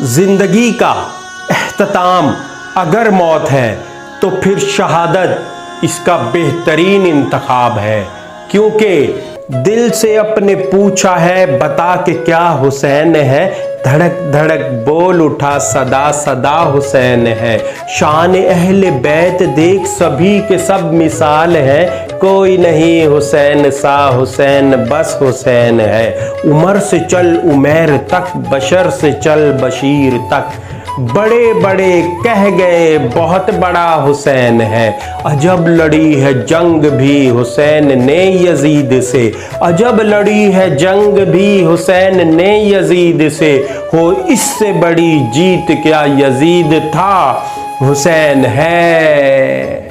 जिंदगी का एख्तिताम अगर मौत है तो फिर शहादत इसका बेहतरीन इंतखाब है, क्योंकि दिल से अपने पूछा है बता के क्या हुसैन है, धड़क धड़क बोल उठा सदा सदा हुसैन है। शान अहले बैत देख सभी के सब मिसाल है, कोई नहीं हुसैन सा हुसैन बस हुसैन है। उमर से चल उमैर तक, बशर से चल बशीर तक, बड़े बड़े कह गए बहुत बड़ा हुसैन है। अजब लड़ी है जंग भी हुसैन ने यजीद से, अजब लड़ी है जंग भी हुसैन ने यजीद से, हो इससे बड़ी जीत क्या यजीद था हुसैन है।